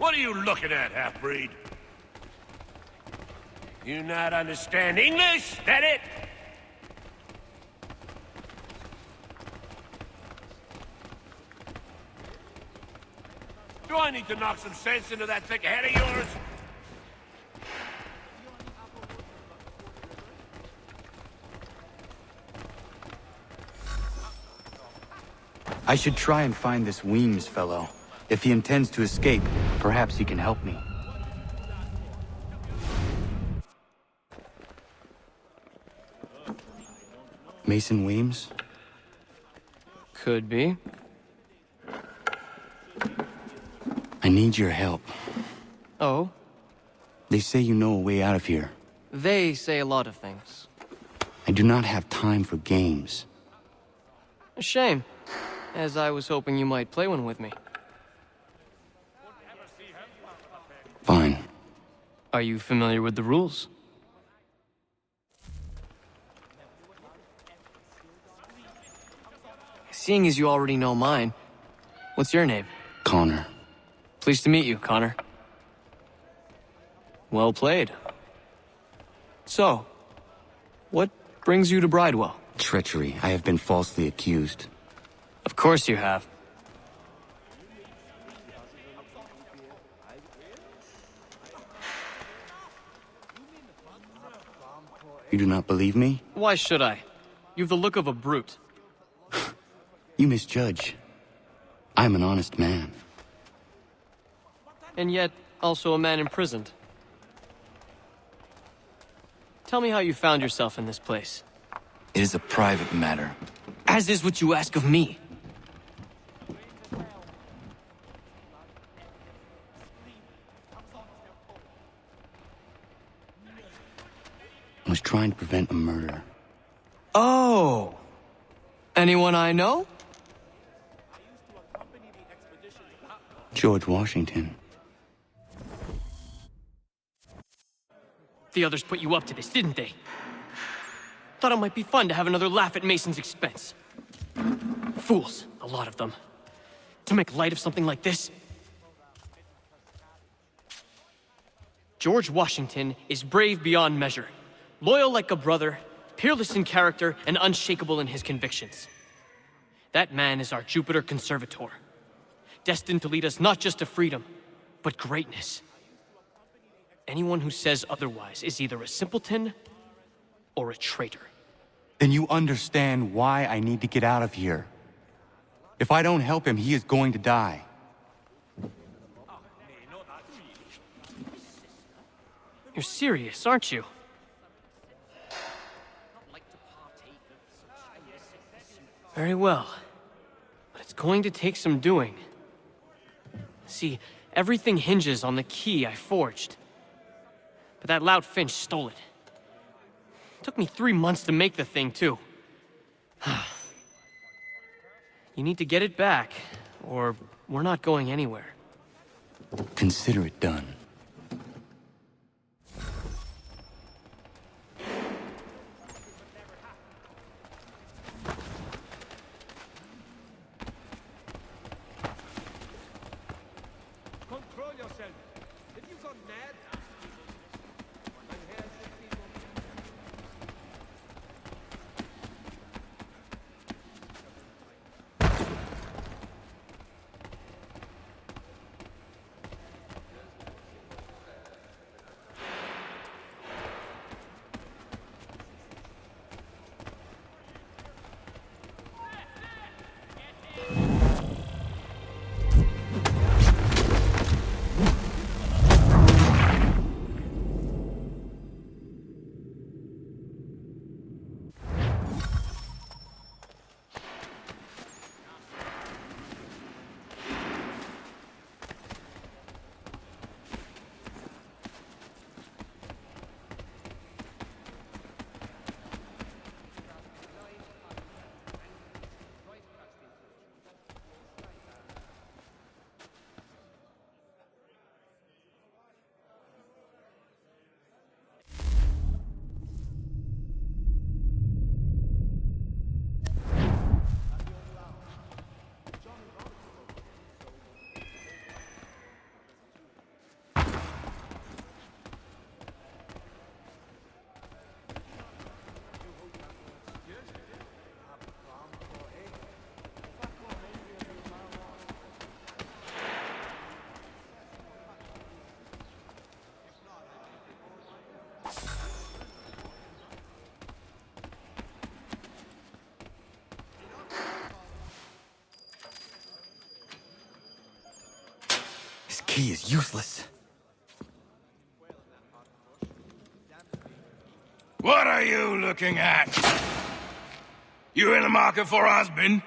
What are you looking at, half-breed? You not understand English? That it? Do I need to knock some sense into that thick head of yours? I should try and find this Weems fellow. If he intends to escape, perhaps he can help me. Mason Weems? Could be. I need your help. Oh? They say you know a way out of here. They say a lot of things. I do not have time for games. A shame, as I was hoping you might play one with me. Fine. Are you familiar with the rules? Seeing as you already know mine, what's your name? Connor. Pleased to meet you, Connor. Well played. So, what brings you to Bridewell? Treachery. I have been falsely accused. Of course you have. You do not believe me? Why should I? You've the look of a brute. You misjudge. I'm an honest man. And yet, also a man imprisoned. Tell me how you found yourself in this place. It is a private matter. As is what you ask of me. I was trying to prevent a murder. Oh! Anyone I know? George Washington. The others put you up to this, didn't they? Thought it might be fun to have another laugh at Mason's expense. Fools, a lot of them. To make light of something like this. George Washington is brave beyond measure, loyal like a brother, peerless in character, and unshakable in his convictions. That man is our Jupiter Conservator, destined to lead us not just to freedom, but greatness. Anyone who says otherwise is either a simpleton or a traitor. Then you understand why I need to get out of here. If I don't help him, he is going to die. You're serious, aren't you? Very well. But it's going to take some doing. See, everything hinges on the key I forged. But that lout Finch stole it. Took me 3 months to make the thing, too. You need to get it back, or we're not going anywhere. Consider it done. Control yourself. Have you gone mad? key is useless. What are you looking at? You in the market for a husband?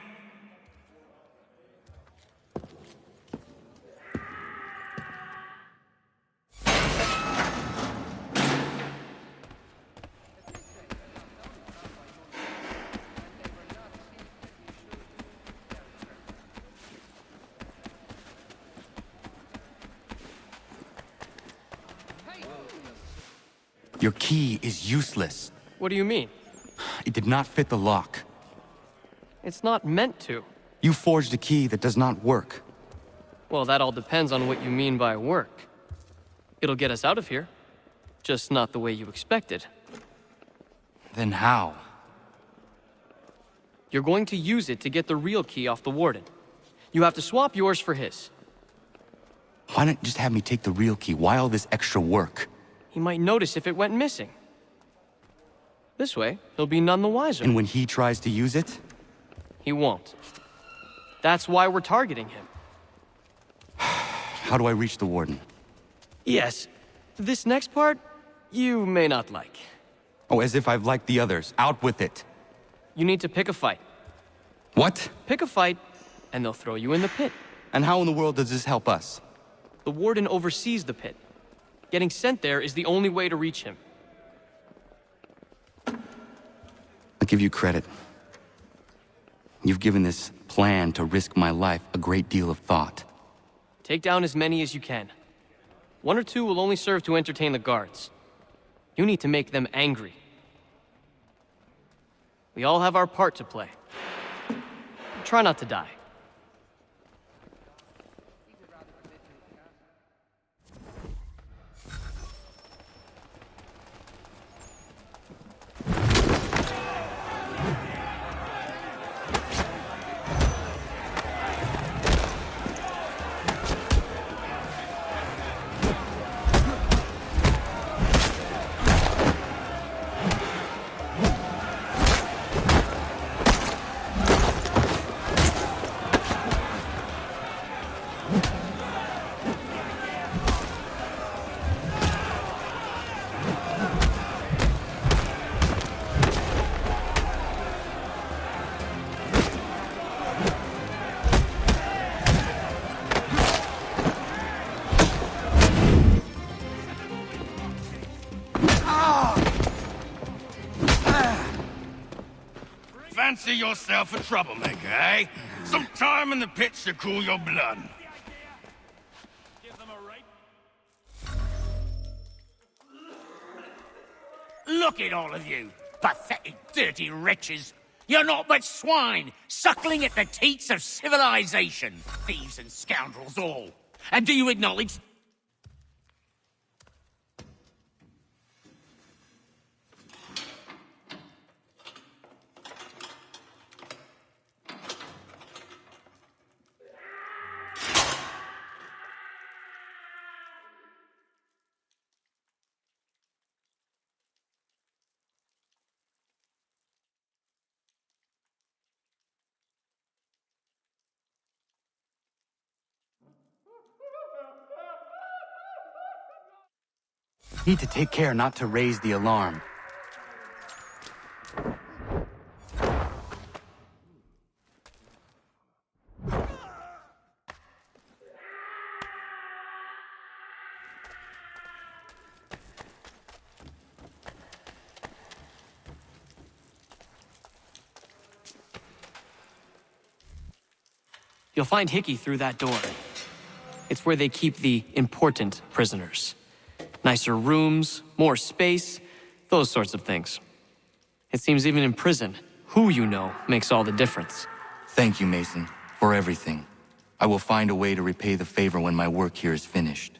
Your key is useless. What do you mean? It did not fit the lock. It's not meant to. You forged a key that does not work. Well, that all depends on what you mean by work. It'll get us out of here. Just not the way you expected. Then how? You're going to use it to get the real key off the Warden. You have to swap yours for his. Why not just have me take the real key? Why all this extra work? He might notice if it went missing. This way, he'll be none the wiser. And when he tries to use it? He won't. That's why we're targeting him. How do I reach the Warden? Yes. This next part, you may not like. Oh, as if I've liked the others. Out with it. You need to pick a fight. What? Pick a fight, and they'll throw you in the pit. And how in the world does this help us? The Warden oversees the pit. Getting sent there is the only way to reach him. I'll give you credit. You've given this plan to risk my life a great deal of thought. Take down as many as you can. One or two will only serve to entertain the guards. You need to make them angry. We all have our part to play. Try not to die. Fancy yourself a troublemaker, eh? Some time in the pit should cool your blood. Give them a right. Look at all of you, pathetic, dirty wretches. You're not but swine, suckling at the teats of civilization. Thieves and scoundrels all. And do you acknowledge... Need to take care not to raise the alarm. You'll find Hickey through that door. It's where they keep the important prisoners. Nicer rooms, more space, those sorts of things. It seems even in prison, who you know makes all the difference. Thank you, Mason, for everything. I will find a way to repay the favor when my work here is finished.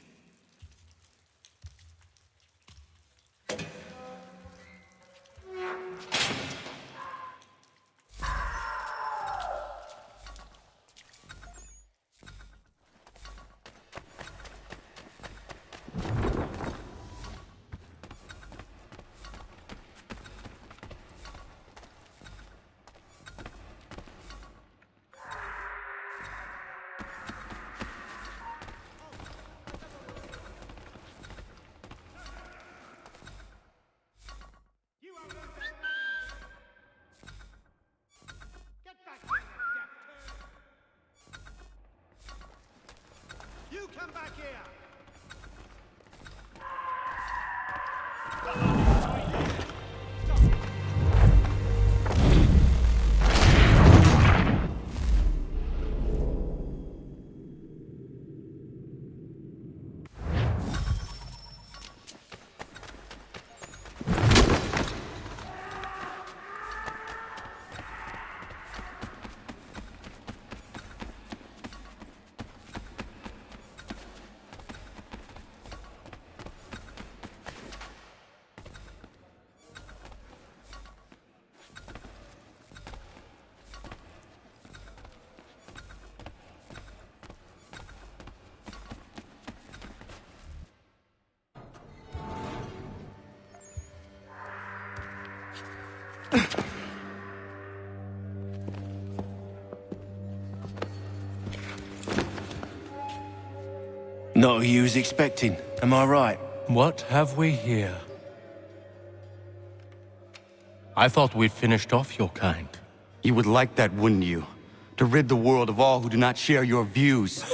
Not who you was expecting, am I right? What have we here? I thought we'd finished off your kind. You would like that, wouldn't you? To rid the world of all who do not share your views.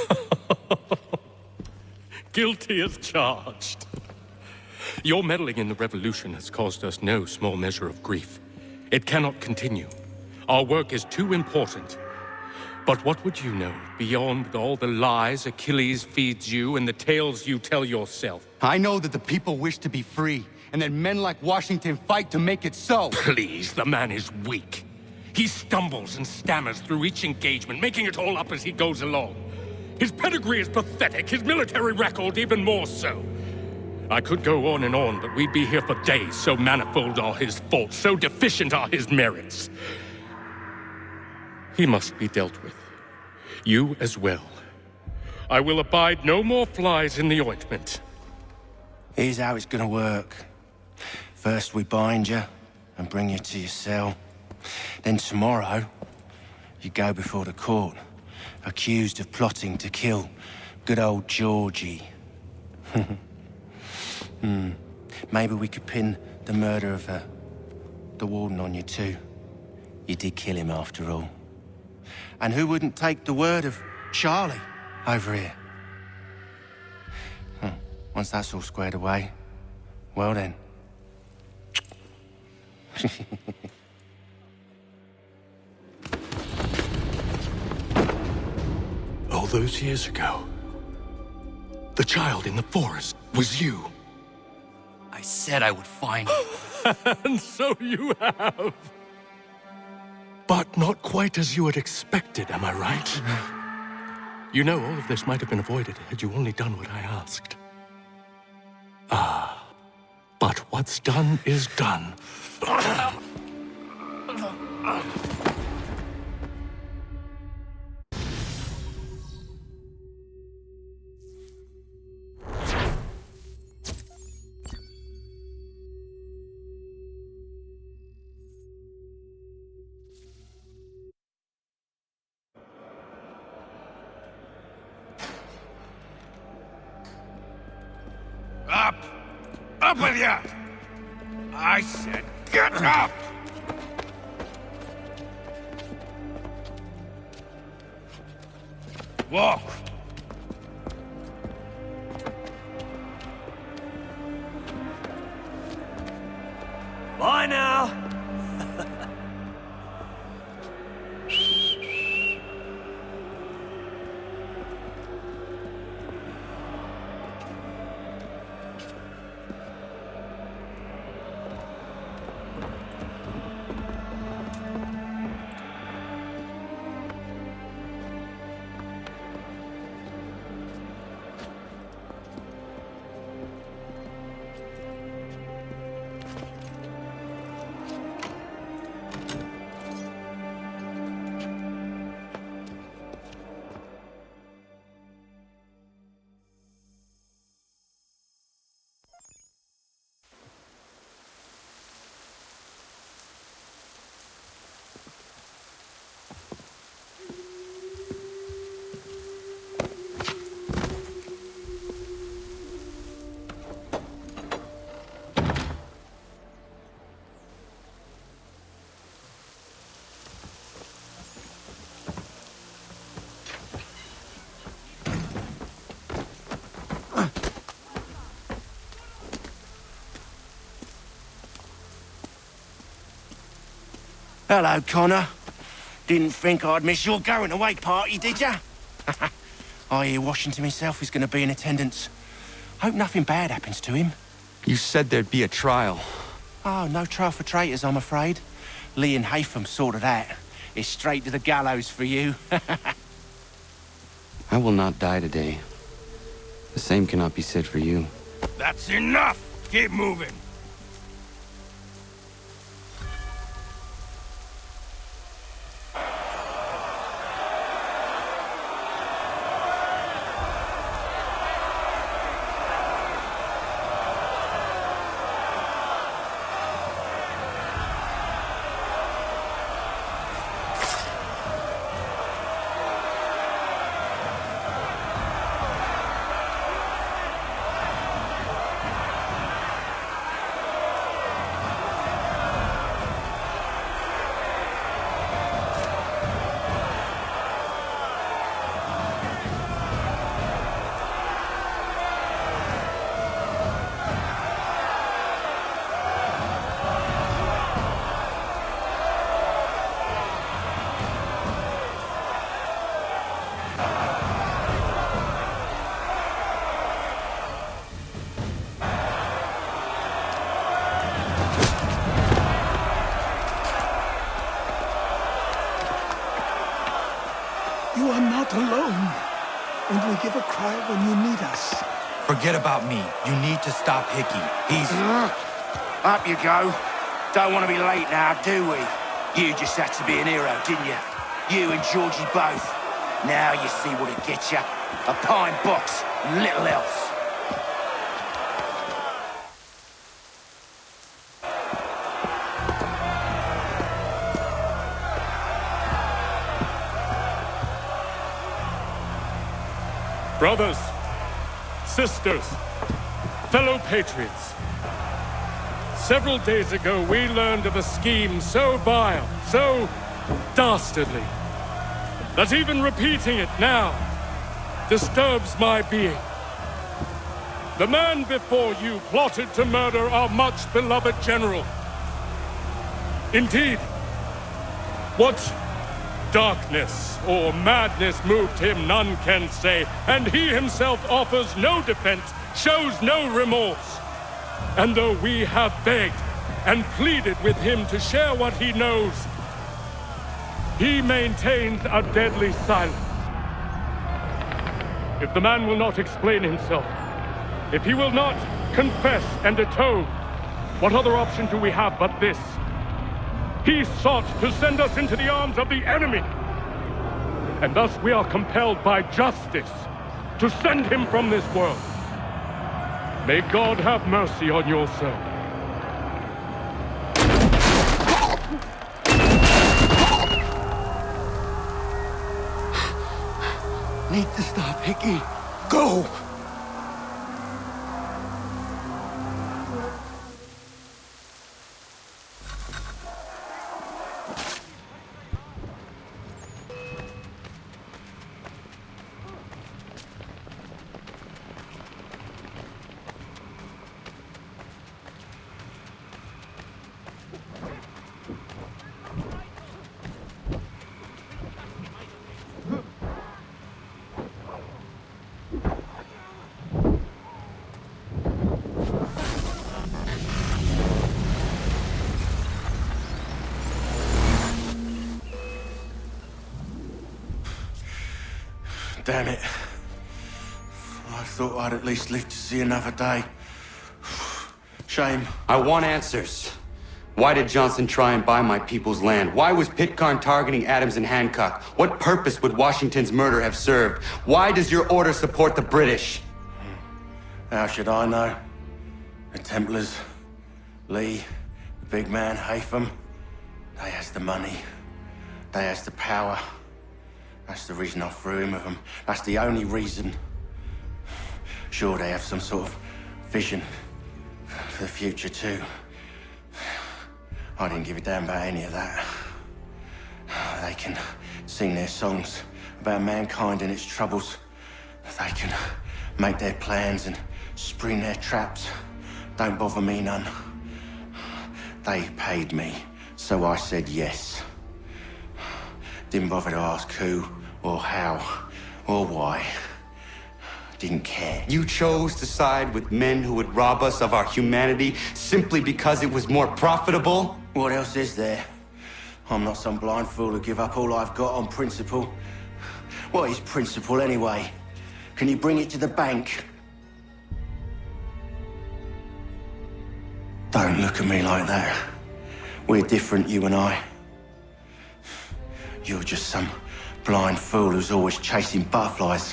Guilty as charged. Your meddling in the revolution has caused us no small measure of grief. It cannot continue. Our work is too important. But what would you know beyond all the lies Achilles feeds you and the tales you tell yourself? I know that the people wish to be free, and that men like Washington fight to make it so. Please, the man is weak. He stumbles and stammers through each engagement, making it all up as he goes along. His pedigree is pathetic, his military record even more so. I could go on, but we'd be here for days, so manifold are his faults, so deficient are his merits. He must be dealt with. You as well. I will abide no more flies in the ointment. Here's how it's gonna work. First we bind you and bring you to your cell. Then tomorrow, you go before the court, accused of plotting to kill good old Georgie. Maybe we could pin the murder of the warden on you too. You did kill him after all. And who wouldn't take the word of Charlie over here? Once that's all squared away, well then. All those years ago, the child in the forest was you. I said I would find you. And so you have. But not quite as you had expected, am I right? You know, all of this might have been avoided had you only done what I asked. But what's done is done. Up! Up with ya! I said get up! Walk! Bye now. Hello, Connor. Didn't think I'd miss your going away party, did ya? I hear Washington himself is going to be in attendance. Hope nothing bad happens to him. You said there'd be a trial. Oh, no trial for traitors, I'm afraid. Lee and Haytham sorted that. It's straight to the gallows for you. I will not die today. The same cannot be said for you. That's enough! Keep moving. You are not alone. Only give a cry when you need us. Forget about me. You need to stop Hickey. He's... Up you go. Don't want to be late now, do we? You just had to be an hero, didn't you? You and Georgie both. Now you see what it gets you. A pine box, little else. Brothers, sisters, fellow patriots. Several days ago, we learned of a scheme so vile, so dastardly, that even repeating it now disturbs my being. The man before you plotted to murder our much-beloved general. Indeed, what darkness or madness moved him, none can say, and he himself offers no defense, shows no remorse. And though we have begged and pleaded with him to share what he knows, he maintains a deadly silence. If the man will not explain himself, if he will not confess and atone, what other option do we have but this? He sought to send us into the arms of the enemy. And thus we are compelled by justice to send him from this world. May God have mercy on your soul. Need to stop, Hickey. Go! Damn it. I thought I'd at least live to see another day. Shame. I want answers. Why did Johnson try and buy my people's land? Why was Pitcairn targeting Adams and Hancock? What purpose would Washington's murder have served? Why does your order support the British? How should I know? The Templars, Lee, the big man, Haytham, they has the money. They has the power. That's the reason I threw in with them. That's the only reason. Sure, they have some sort of vision for the future too. I didn't give a damn about any of that. They can sing their songs about mankind and its troubles. They can make their plans and spring their traps. Don't bother me none. They paid me So I said yes. Didn't bother to ask who, or how, or why. Didn't care. You chose to side with men who would rob us of our humanity simply because it was more profitable? What else is there? I'm not some blind fool to give up all I've got on principle. What is principle anyway? Can you bring it to the bank? Don't look at me like that. We're different, you and I. You're just some blind fool who's always chasing butterflies.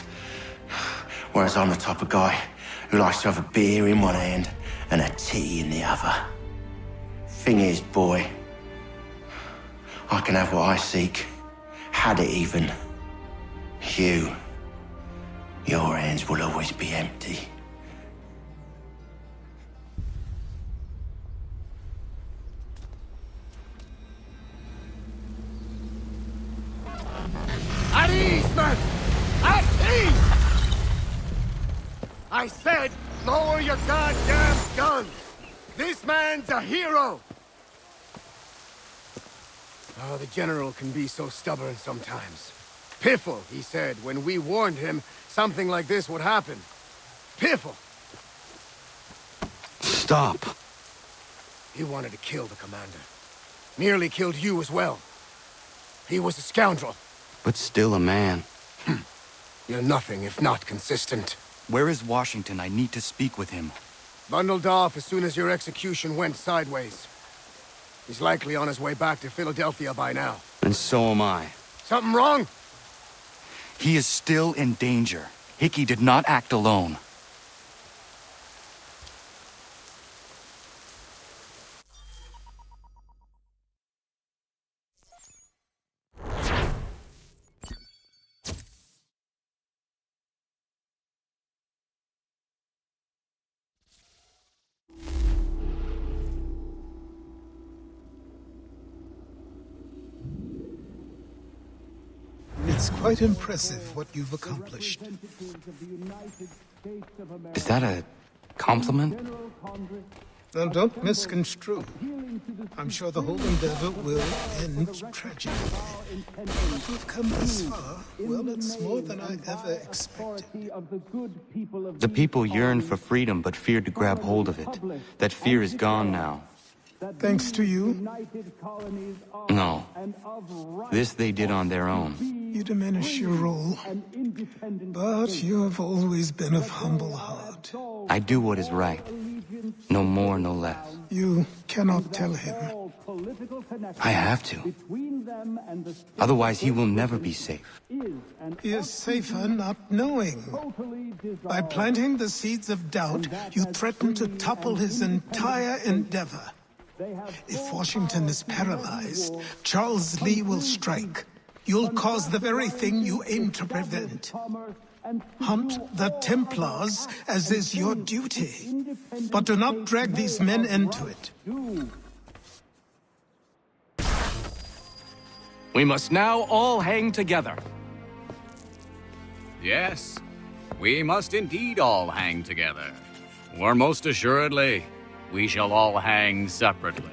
Whereas I'm the type of guy who likes to have a beer in one hand and a tea in the other. Thing is, boy, I can have what I seek. Had it even. Your hands will always be empty. At ease, man! At ease! I said, lower your goddamn guns! This man's a hero! Oh, the General can be so stubborn sometimes. Piffle, he said, when we warned him something like this would happen. Piffle! Stop. He wanted to kill the commander. Nearly killed you as well. He was a scoundrel. But still a man. You're nothing if not consistent. Where is Washington? I need to speak with him. Bundled off as soon as your execution went sideways. He's likely on his way back to Philadelphia by now. And so am I. Something wrong? He is still in danger. Hickey did not act alone. It's quite impressive what you've accomplished. Is that a compliment? Now, don't misconstrue. I'm sure the whole endeavor will end tragically. But we've come this far. Well, it's more than I ever expected. The people yearned for freedom but feared to grab hold of it. That fear is gone now. Thanks to you, No. This they did on their own. you diminish your role. But you have always been of humble heart. I do what is right. No more, no less. You cannot tell him. I have to. Otherwise, he will never be safe. He is safer not knowing. By planting the seeds of doubt, you threaten to topple his entire endeavor. If Washington is paralyzed, Charles Lee will strike. You'll cause the very thing you aim to prevent. Hunt the Templars, as is your duty. But do not drag these men into it. We must now all hang together. Yes, we must indeed all hang together. Or most assuredly, we shall all hang separately.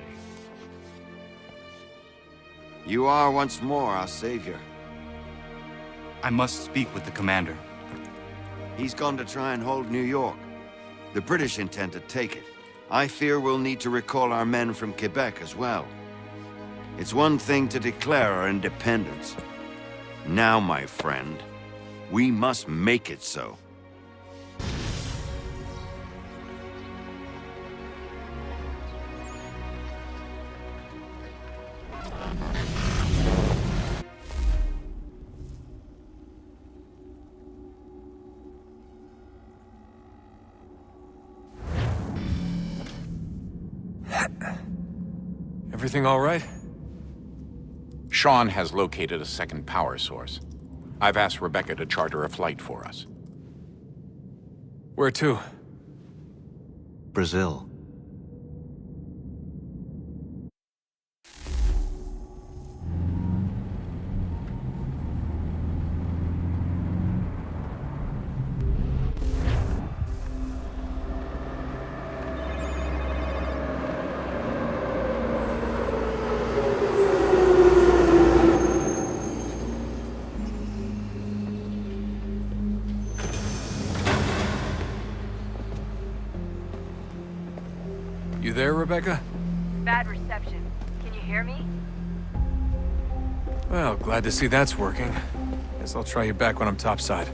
You are once more our savior. I must speak with the commander. He's gone to try and hold New York. The British intend to take it. I fear we'll need to recall our men from Quebec as well. It's one thing to declare our independence. Now, my friend, we must make it so. Everything all right? Sean has located a second power source. I've asked Rebecca to charter a flight for us. Where to? Brazil. You there, Rebecca? Bad reception. Can you hear me? Well, glad to see that's working. Guess I'll try you back when I'm topside.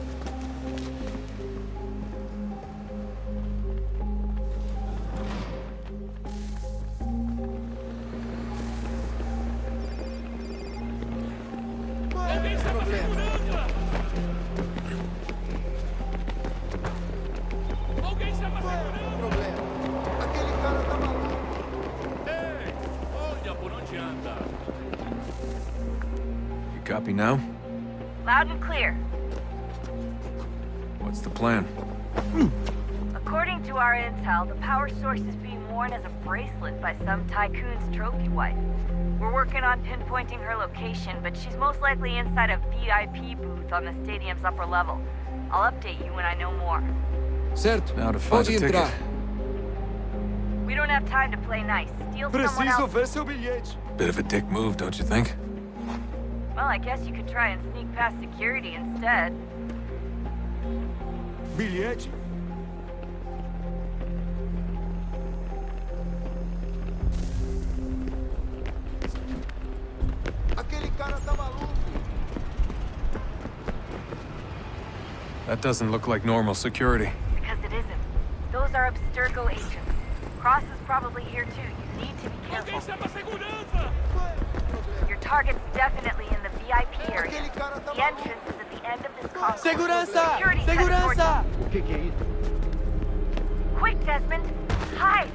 You copy now? Loud and clear. What's the plan? According to our intel, the power source is being worn as a bracelet by some tycoon's trophy wife. We're working on pinpointing her location, but she's most likely inside a VIP booth on the stadium's upper level. I'll update you when I know more. Certo. Now to find a ticket. We don't have time to play nice. Steal someone else. ver seu bilhete. Bit of a dick move, don't you think? Well, I guess you could try and sneak past security instead. Bilhete? Aquele cara tá maluco. That doesn't look like normal security. Because it isn't. Those are Abstergo agents. Cross is probably here too. You need to be careful. Your target's definitely in the VIP area. The entrance is at the end of this complex. Segurança! Security Segurança! O que é isso? Quick, Desmond! Hide!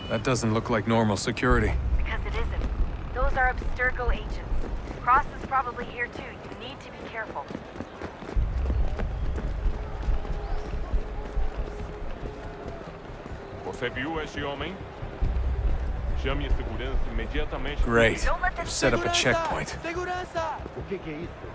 That doesn't look like normal security. Because it isn't. Those are Abstergo agents. Cross is probably here too. You need to be careful. Você viu esse homem? Chame a segurança imediatamente. Great. I've set up a checkpoint. Segurança! O que é isso?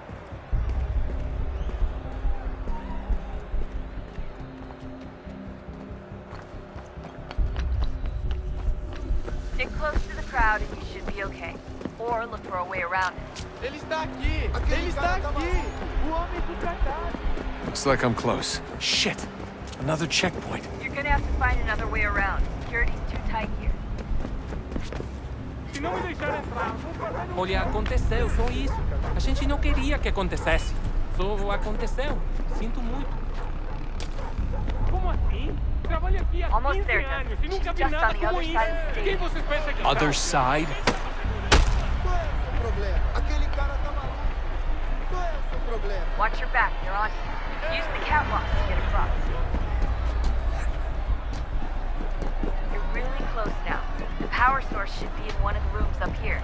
Stick close to the crowd and you should be okay. Or look for a way around it. Ele está aqui! Ele está aqui! O homem contratado! Looks like I'm close. Shit! Another checkpoint. You're gonna have to find another way around. Security's too tight here. Se não me deixar entrar, Olha, aconteceu, só isso. A gente não queria que acontecesse. Só aconteceu. Sinto muito. como assim? Trabalho aqui há Almost 15 there, anos e Dustin. nunca vi Just nada on the como other isso. side of the Quem stage. vocês pensam que Other side? Qual é o seu problema? Aquele cara tá maluco. Qual é o seu problema? Watch your back, they're on you. Use the catwalk to get across. You're really close now. The power source should be in one of the rooms up here.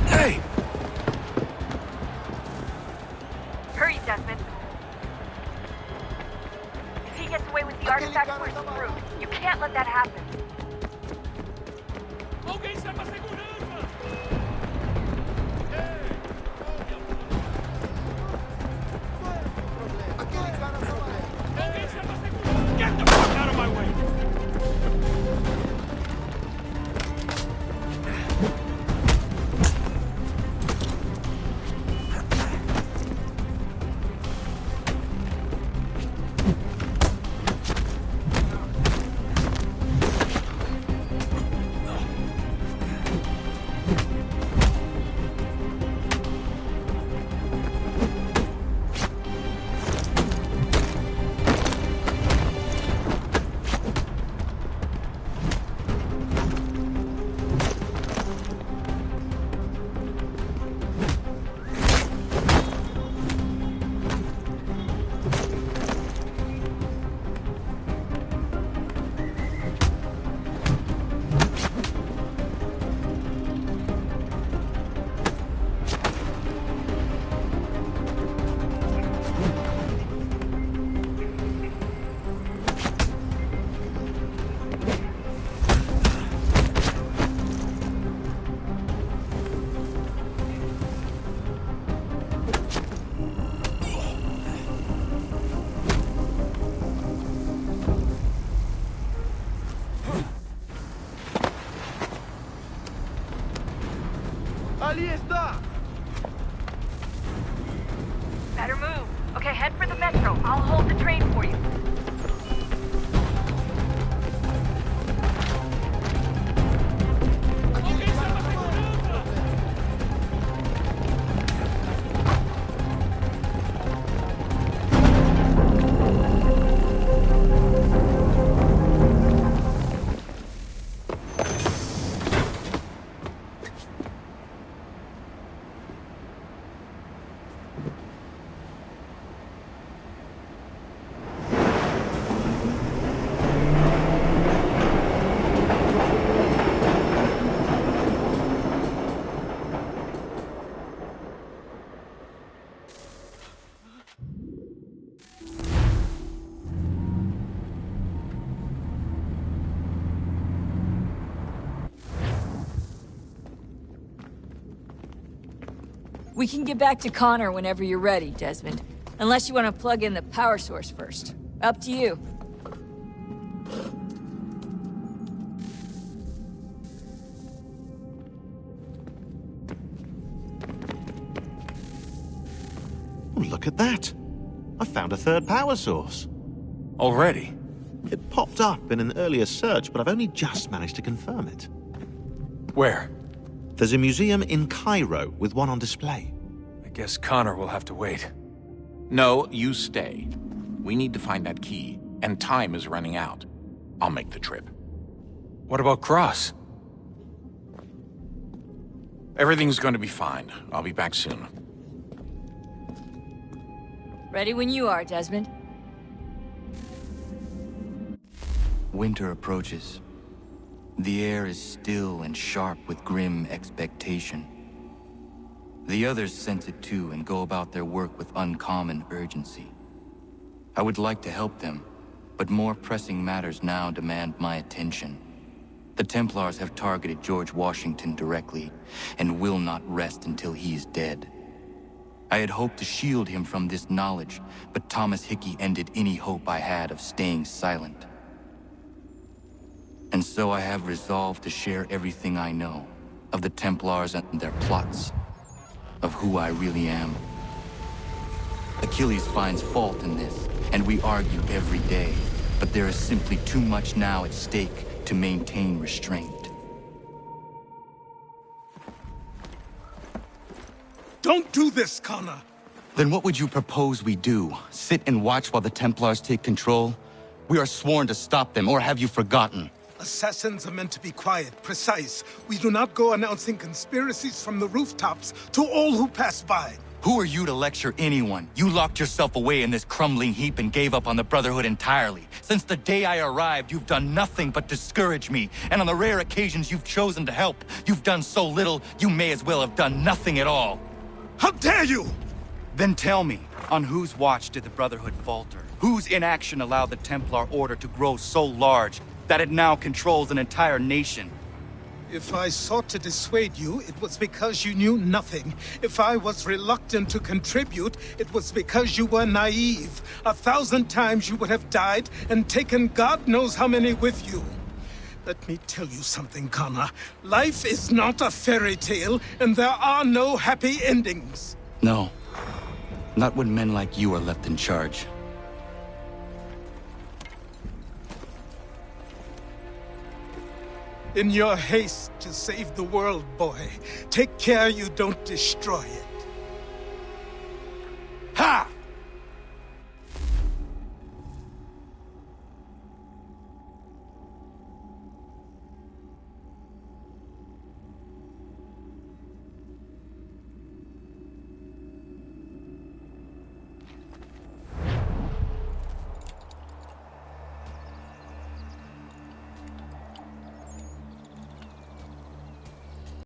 Hey! Hurry, Desmond. If he gets away with the artifact, we're screwed. You can't let that happen. Get the fuck out of my way! Better move. Okay, head for the metro. I'll hold the train for you. We can get back to Connor whenever you're ready, Desmond. Unless you want to plug in the power source first. Up to you. Look at that. I found a third power source. Already? It popped up in an earlier search, but I've only just managed to confirm it. Where? There's a museum in Cairo with one on display. I guess Connor will have to wait. No, you stay. We need to find that key, and time is running out. I'll make the trip. What about Cross? Everything's going to be fine. I'll be back soon. Ready when you are, Desmond. Winter approaches. The air is still and sharp with grim expectation. The others sense it too and go about their work with uncommon urgency. I would like to help them, but more pressing matters now demand my attention. The Templars have targeted George Washington directly, and will not rest until he is dead. I had hoped to shield him from this knowledge, but Thomas Hickey ended any hope I had of staying silent. And so I have resolved to share everything I know of the Templars and their plots, of who I really am. Achilles finds fault in this, and we argue every day, but there is simply too much now at stake to maintain restraint. Don't do this, Connor! Then what would you propose we do? Sit and watch while the Templars take control? We are sworn to stop them, or have you forgotten? Assassins are meant to be quiet, precise. We do not go announcing conspiracies from the rooftops to all who pass by. Who are you to lecture anyone? You locked yourself away in this crumbling heap and gave up on the Brotherhood entirely. Since the day I arrived, you've done nothing but discourage me. And on the rare occasions you've chosen to help, you've done so little, you may as well have done nothing at all. How dare you! Then tell me, on whose watch did the Brotherhood falter? Whose inaction allowed the Templar Order to grow so large that it now controls an entire nation? If I sought to dissuade you, it was because you knew nothing. If I was reluctant to contribute, it was because you were naive. 1,000 times you would have died and taken God knows how many with you. Let me tell you something, Connor. Life is not a fairy tale, and there are no happy endings. No. Not when men like you are left in charge. In your haste to save the world, boy, take care you don't destroy it. Ha!